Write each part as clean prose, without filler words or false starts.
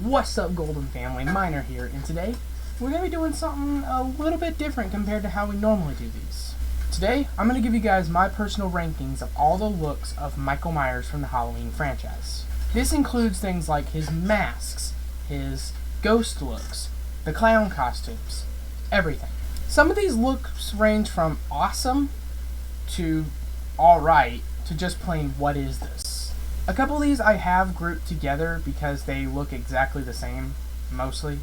What's up, Golden Family? Miner here, and today we're going to be doing something a little bit different compared to how we normally do these. Today, I'm going to give you guys my personal rankings of all the looks of Michael Myers from the Halloween franchise. This includes things like his masks, his ghost looks, the clown costumes, everything. Some of these looks range from awesome to alright to just plain what is this. A couple of these I have grouped together because they look exactly the same, mostly.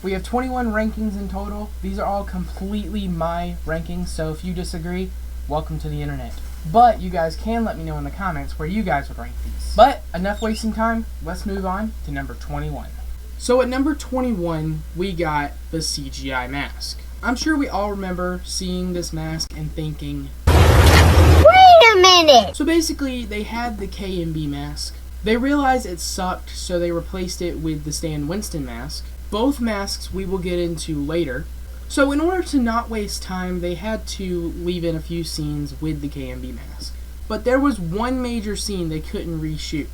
We have 21 rankings in total. These are all completely my rankings, so if you disagree, welcome to the internet. But you guys can let me know in the comments where you guys would rank these. But enough wasting time, let's move on to number 21. So at number 21, we got the CGI mask. I'm sure we all remember seeing this mask and thinking, wait a minute! So basically, they had the K&B mask. They realized it sucked, so they replaced it with the Stan Winston mask. Both masks we will get into later. So in order to not waste time, they had to leave in a few scenes with the K&B mask. But there was one major scene they couldn't reshoot.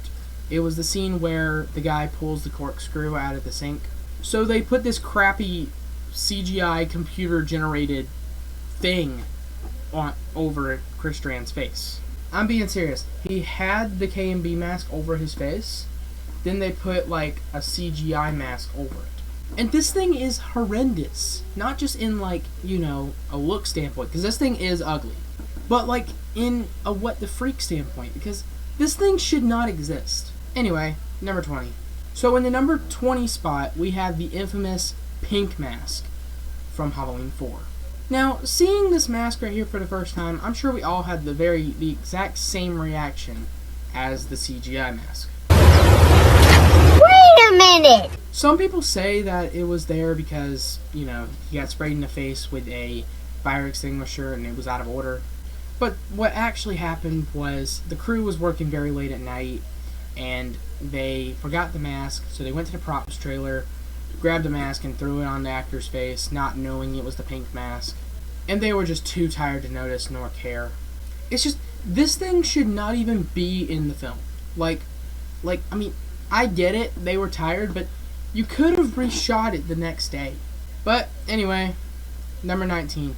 It was the scene where the guy pulls the corkscrew out of the sink. So they put this crappy CGI computer-generated thing over Chris Strand's face. I'm being serious. He had the K&B mask over his face, then they put like a CGI mask over it. And this thing is horrendous. Not just in like, you know, a look standpoint, because this thing is ugly, but like in a what the freak standpoint, because this thing should not exist. Anyway, number 20. So in the number 20 spot, we have the infamous pink mask from Halloween 4. Now, seeing this mask right here for the first time, I'm sure we all had the exact same reaction as the CGI mask. Wait a minute! Some people say that it was there because, you know, he got sprayed in the face with a fire extinguisher and it was out of order. But what actually happened was the crew was working very late at night and they forgot the mask, so they went to the props trailer, grabbed the mask and threw it on the actor's face, not knowing it was the pink mask. And they were just too tired to notice nor care. It's just, this thing should not even be in the film. Like, I mean, I get it, they were tired, but you could have reshot it the next day. But anyway, number 19.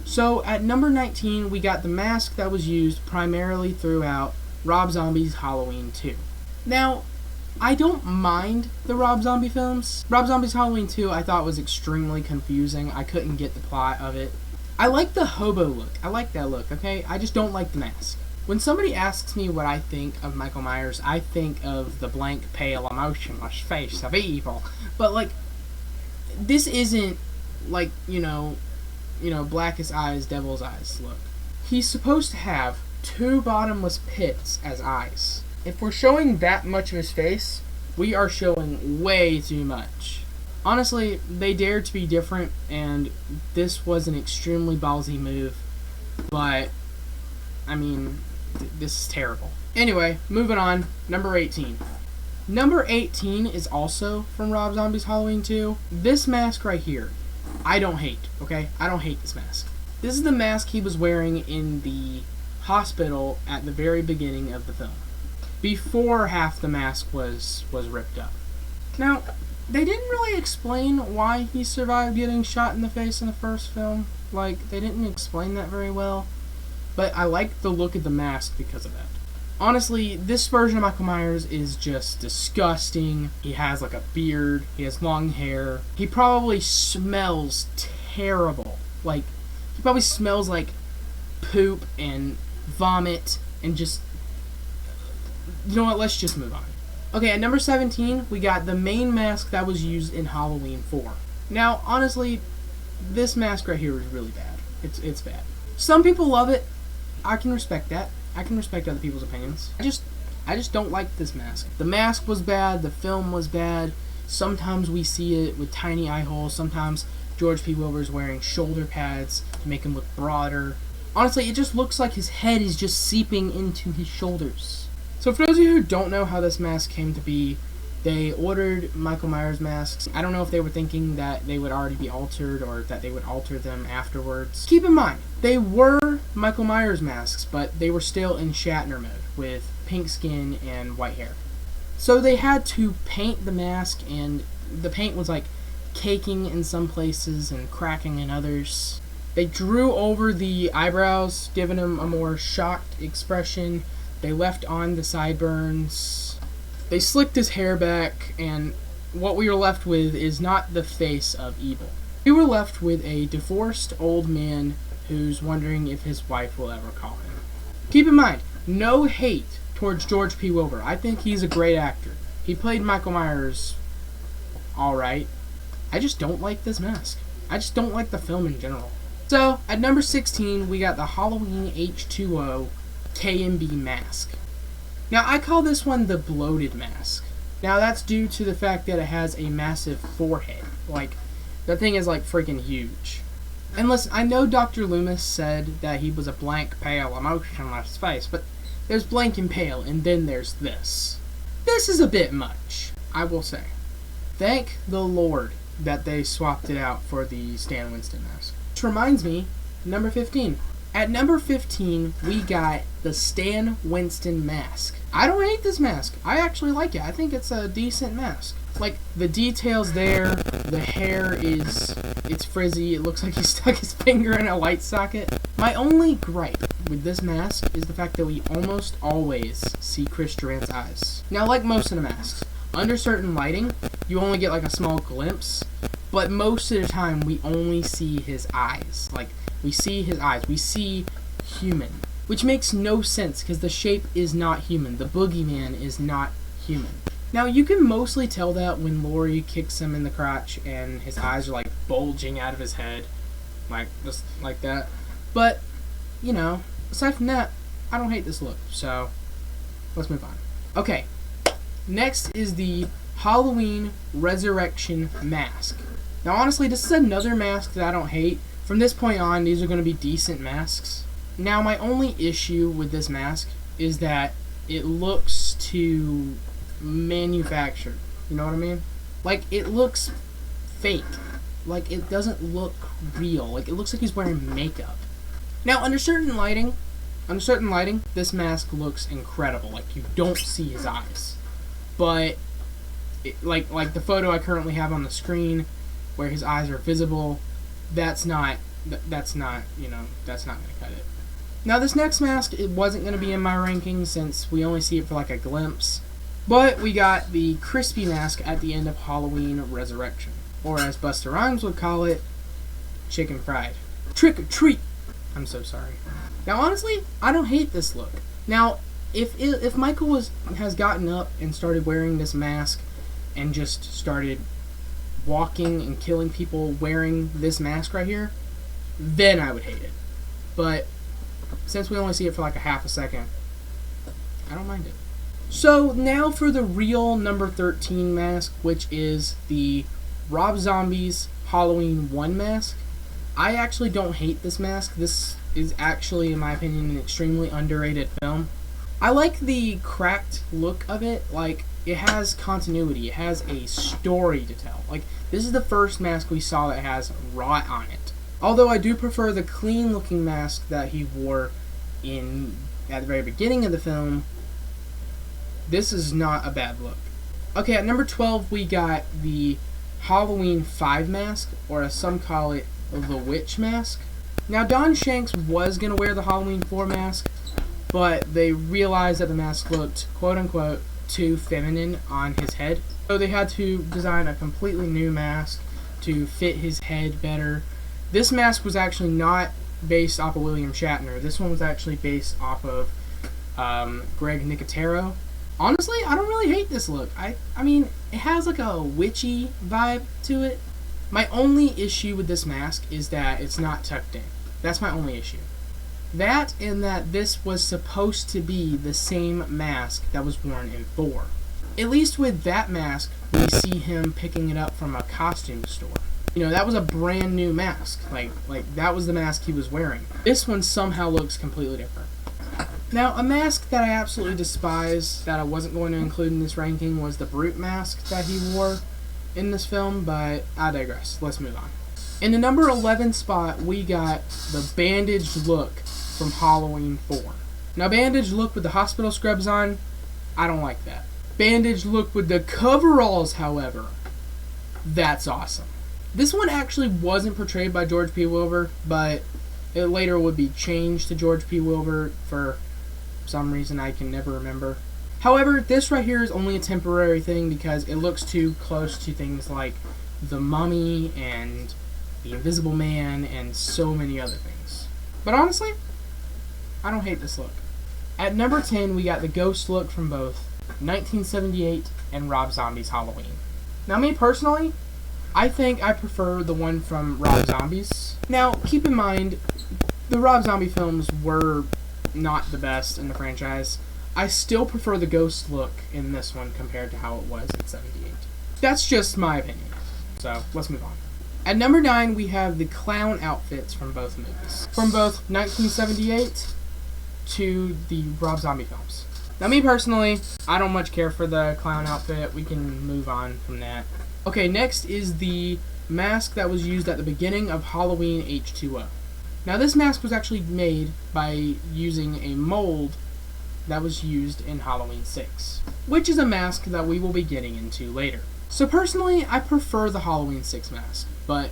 So at number 19, we got the mask that was used primarily throughout Rob Zombie's Halloween 2. Now, I don't mind the Rob Zombie films. Rob Zombie's Halloween 2 I thought was extremely confusing. I couldn't get the plot of it. I like the hobo look. I like that look, okay? I just don't like the mask. When somebody asks me what I think of Michael Myers, I think of the blank, pale, emotionless face of evil. But, like, this isn't, like, you know, blackest eyes, devil's eyes look. He's supposed to have two bottomless pits as eyes. If we're showing that much of his face, we are showing way too much. Honestly, they dared to be different, and this was an extremely ballsy move, but, I mean, this is terrible. Anyway, moving on, number 18. Number 18 is also from Rob Zombie's Halloween 2. This mask right here, I don't hate, okay? I don't hate this mask. This is the mask he was wearing in the hospital at the very beginning of the film, before half the mask was ripped up. Now, they didn't really explain why he survived getting shot in the face in the first film. Like, they didn't explain that very well. But I like the look of the mask because of that. Honestly, this version of Michael Myers is just disgusting. He has like a beard. He has long hair. He probably smells terrible. Like, he probably smells like poop and vomit and just... You know what, let's just move on. Okay, at number 17, we got the main mask that was used in Halloween 4. Now, honestly, this mask right here is really bad. It's bad. Some people love it. I can respect that. I can respect other people's opinions. I just don't like this mask. The mask was bad. The film was bad. Sometimes we see it with tiny eye holes. Sometimes George P. Wilbur's wearing shoulder pads to make him look broader. Honestly, it just looks like his head is just seeping into his shoulders. So for those of you who don't know how this mask came to be, they ordered Michael Myers masks. I don't know if they were thinking that they would already be altered or that they would alter them afterwards. Keep in mind, they were Michael Myers masks, but they were still in Shatner mode with pink skin and white hair. So they had to paint the mask, and the paint was like caking in some places and cracking in others. They drew over the eyebrows, giving him a more shocked expression. They left on the sideburns. They slicked his hair back, and what we were left with is not the face of evil. We were left with a divorced old man who's wondering if his wife will ever call him. Keep in mind, no hate towards George P. Wilbur. I think he's a great actor. He played Michael Myers alright. I just don't like this mask. I just don't like the film in general. So, at number 16, we got the Halloween H2O K&B mask. Now, I call this one the bloated mask. Now, that's due to the fact that it has a massive forehead. Like, the thing is, like, freaking huge. And listen, I know Dr. Loomis said that he was a blank, pale, emotionless face, but there's blank and pale, and then there's this. This is a bit much, I will say. Thank the Lord that they swapped it out for the Stan Winston mask. Which reminds me, number 15. At number 15, we got the Stan Winston mask. I don't hate this mask. I actually like it. I think it's a decent mask. Like, the details there, the hair it's frizzy, it looks like he stuck his finger in a light socket. My only gripe with this mask is the fact that we almost always see Chris Durant's eyes. Now, like most of the masks, under certain lighting, you only get like a small glimpse, but most of the time we only see his eyes. Like, we see his eyes, we see human, which makes no sense because the shape is not human. The boogeyman is not human. Now, you can mostly tell that when Laurie kicks him in the crotch and his eyes are like bulging out of his head, like just like that. But, you know, aside from that, I don't hate this look, so let's move on. Okay, next is the Halloween Resurrection mask. Now, honestly, this is another mask that I don't hate. From this point on, these are going to be decent masks. Now, my only issue with this mask is that it looks too manufactured. You know what I mean? Like, it looks fake. Like, it doesn't look real. Like, it looks like he's wearing makeup. Now, under certain lighting, this mask looks incredible. Like, you don't see his eyes. But, like the photo I currently have on the screen, where his eyes are visible, that's not going to cut it. Now, this next mask, it wasn't going to be in my ranking since we only see it for like a glimpse. But we got the crispy mask at the end of Halloween Resurrection. Or as Busta Rhymes would call it, chicken fried. Trick or treat! I'm so sorry. Now, honestly, I don't hate this look. Now, if Michael has gotten up and started wearing this mask and just started walking and killing people wearing this mask right here, then I would hate it. But since we only see it for like a half a second, I don't mind it. So now for the real number 13 mask, which is the Rob Zombie's Halloween 1 mask. I actually don't hate this mask. This is actually, in my opinion, an extremely underrated film. I like the cracked look of it. Like, it has continuity. It has a story to tell. Like, this is the first mask we saw that has rot on it. Although I do prefer the clean-looking mask that he wore at the very beginning of the film. This is not a bad look. Okay, at number 12, we got the Halloween 5 mask, or as some call it, the Witch mask. Now, Don Shanks was going to wear the Halloween 4 mask, but they realized that the mask looked, quote-unquote, too feminine on his head. So they had to design a completely new mask to fit his head better. This mask was actually not based off of William Shatner. This one was actually based off of Greg Nicotero. Honestly, I don't really hate this look. I mean, it has like a witchy vibe to it. My only issue with this mask is that it's not tucked in. That's my only issue. That and that this was supposed to be the same mask that was worn in 4. At least with that mask, we see him picking it up from a costume store. You know, that was a brand new mask. Like that was the mask he was wearing. This one somehow looks completely different. Now, a mask that I absolutely despise, that I wasn't going to include in this ranking, was the Brute mask that he wore in this film, but I digress. Let's move on. In the number 11 spot, we got the bandaged look from Halloween 4. Now, bandaged look with the hospital scrubs on, I don't like that. bandage look with the coveralls, however, that's awesome. This one actually wasn't portrayed by George P. Wilbur, but it later would be changed to George P. Wilbur for some reason I can never remember. However, this right here is only a temporary thing because it looks too close to things like The Mummy and The Invisible Man and so many other things. But honestly, I don't hate this look. At number 10, we got the ghost look from both 1978 and Rob Zombie's Halloween. Now, me personally, I think I prefer the one from Rob Zombie's. Now, keep in mind, the Rob Zombie films were not the best in the franchise. I still prefer the ghost look in this one compared to how it was in 78. That's just my opinion. So, let's move on. At number 9, we have the clown outfits from both movies. From both 1978 to the Rob Zombie films. Now, me personally, I don't much care for the clown outfit. We can move on from that. Okay, next is the mask that was used at the beginning of Halloween H2O. Now, this mask was actually made by using a mold that was used in Halloween 6, which is a mask that we will be getting into later. So personally, I prefer the Halloween 6 mask, but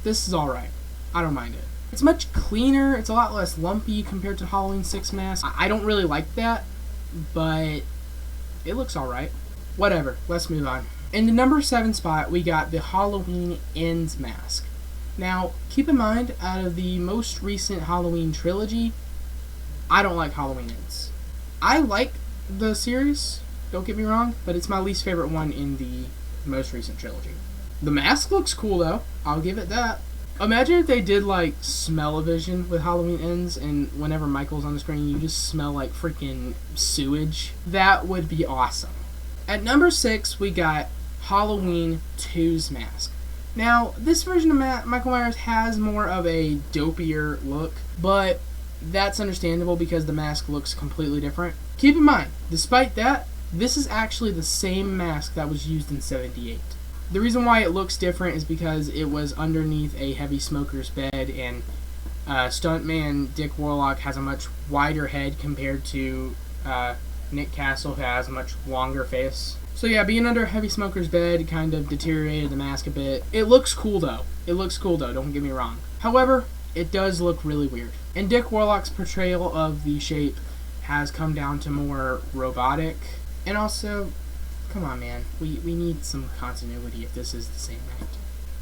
this is alright. I don't mind it. It's much cleaner, it's a lot less lumpy compared to Halloween 6 mask. I don't really like that, but it looks alright. Whatever, let's move on. In the number 7 spot, we got the Halloween Ends mask. Now, keep in mind, out of the most recent Halloween trilogy, I don't like Halloween Ends. I like the series, don't get me wrong, but it's my least favorite one in the most recent trilogy. The mask looks cool though, I'll give it that. Imagine if they did like smell-o-vision with Halloween Ends and whenever Michael's on the screen you just smell like freaking sewage. That would be awesome. At number 6 we got Halloween 2's mask. Now this version of Michael Myers has more of a dopier look, but that's understandable because the mask looks completely different. Keep in mind, despite that, this is actually the same mask that was used in 78. The reason why it looks different is because it was underneath a heavy smoker's bed, and stuntman Dick Warlock has a much wider head compared to Nick Castle, who has a much longer face. So yeah, being under a heavy smoker's bed kind of deteriorated the mask a bit. It looks cool though. Don't get me wrong. However, it does look really weird. And Dick Warlock's portrayal of the shape has come down to more robotic. And also, come on man, we need some continuity if this is the same night.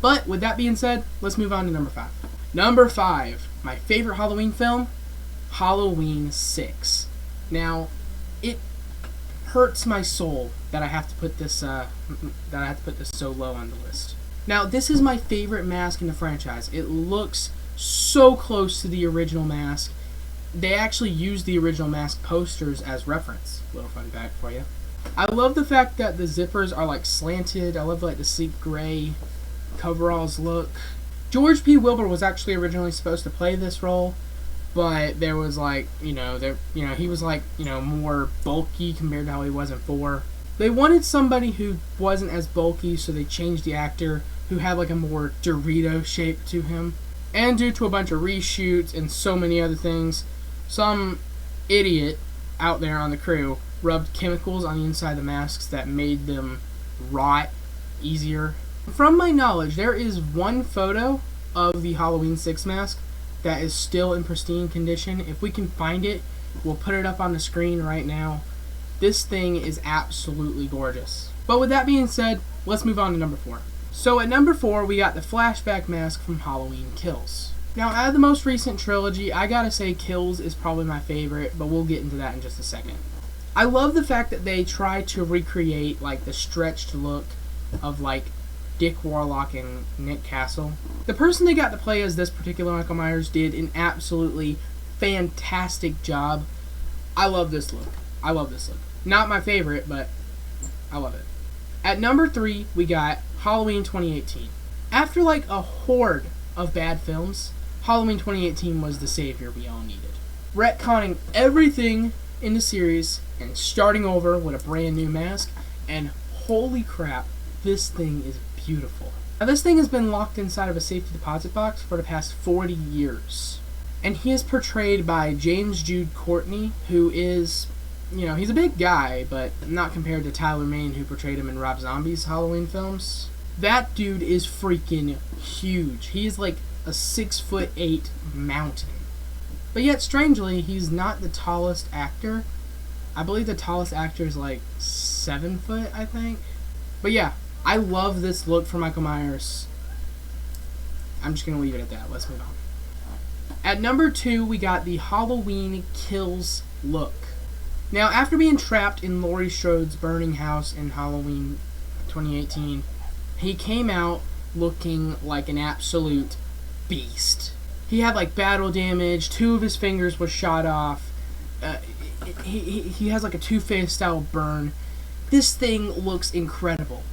But with that being said, let's move on to number 5. Number 5, my favorite Halloween film, Halloween 6. Now, it hurts my soul that I have to put this so low on the list. Now, this is my favorite mask in the franchise. It looks so close to the original mask. They actually used the original mask posters as reference. Little fun fact for you. I love the fact that the zippers are like slanted. I love like the sleek gray coveralls look. George P. Wilbur was actually originally supposed to play this role, but there was like, he was like, more bulky compared to how he was in 4. They wanted somebody who wasn't as bulky, so they changed the actor who had like a more Dorito shape to him. And due to a bunch of reshoots and so many other things, some idiot out there on the crew rubbed chemicals on the inside of the masks that made them rot easier. From my knowledge, there is one photo of the Halloween 6 mask that is still in pristine condition. If we can find it, we'll put it up on the screen right now. This thing is absolutely gorgeous. But with that being said, let's move on to number 4. So at number 4, we got the flashback mask from Halloween Kills. Now, out of the most recent trilogy, I gotta say Kills is probably my favorite, but we'll get into that in just a second. I love the fact that they try to recreate like the stretched look of like Dick Warlock and Nick Castle. The person they got to play as this particular Michael Myers did an absolutely fantastic job. I love this look. Not my favorite, but I love it. At number 3, we got Halloween 2018. After like a horde of bad films, Halloween 2018 was the savior we all needed. Retconning everything in the series and starting over with a brand new mask, and holy crap, this thing is beautiful. Now this thing has been locked inside of a safety deposit box for the past 40 years. And he is portrayed by James Jude Courtney, who is You know, he's a big guy, but not compared to Tyler Mane, who portrayed him in Rob Zombie's Halloween films. That dude is freaking huge. He is like a 6'8" mountain. But yet, strangely, he's not the tallest actor. I believe the tallest actor is like 7 foot, I think. But yeah, I love this look for Michael Myers. I'm just going to leave it at that. Let's move on. At number 2, we got the Halloween Kills look. Now, after being trapped in Laurie Strode's burning house in Halloween 2018, he came out looking like an absolute beast. He had like battle damage, 2 of his fingers were shot off. He has like a Two-Face style burn. This thing looks incredible.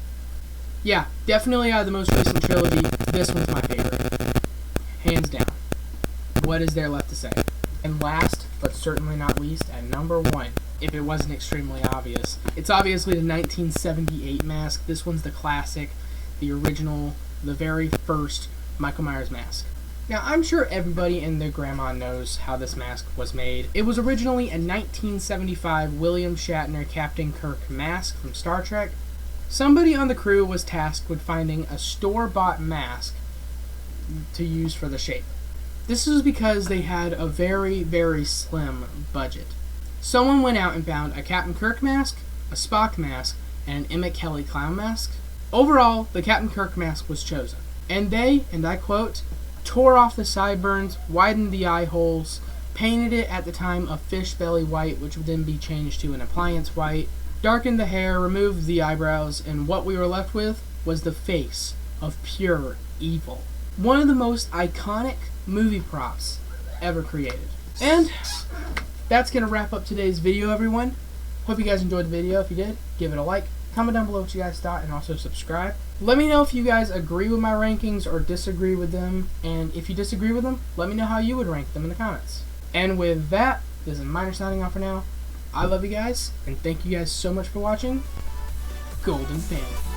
Yeah, definitely out of the most recent trilogy, this one's my favorite. Hands down. What is there left to say? And last, but certainly not least, at number 1, if it wasn't extremely obvious, it's obviously the 1978 mask. This one's the classic, the original, the very first Michael Myers mask. Now, I'm sure everybody and their grandma knows how this mask was made. It was originally a 1975 William Shatner Captain Kirk mask from Star Trek. Somebody on the crew was tasked with finding a store-bought mask to use for the shape. This was because they had a very, very slim budget. Someone went out and found a Captain Kirk mask, a Spock mask, and an Emmett Kelly clown mask. Overall, the Captain Kirk mask was chosen. And they, and I quote, tore off the sideburns, widened the eye holes, painted it at the time a fish belly white, which would then be changed to an appliance white, darkened the hair, removed the eyebrows, and what we were left with was the face of pure evil. One of the most iconic movie props ever created. And that's going to wrap up today's video, everyone. Hope you guys enjoyed the video. If you did, give it a like. Comment down below what you guys thought, and also subscribe. Let me know if you guys agree with my rankings or disagree with them. And if you disagree with them, let me know how you would rank them in the comments. And with that, this is Miner signing off for now. I love you guys, and thank you guys so much for watching. Golden Family.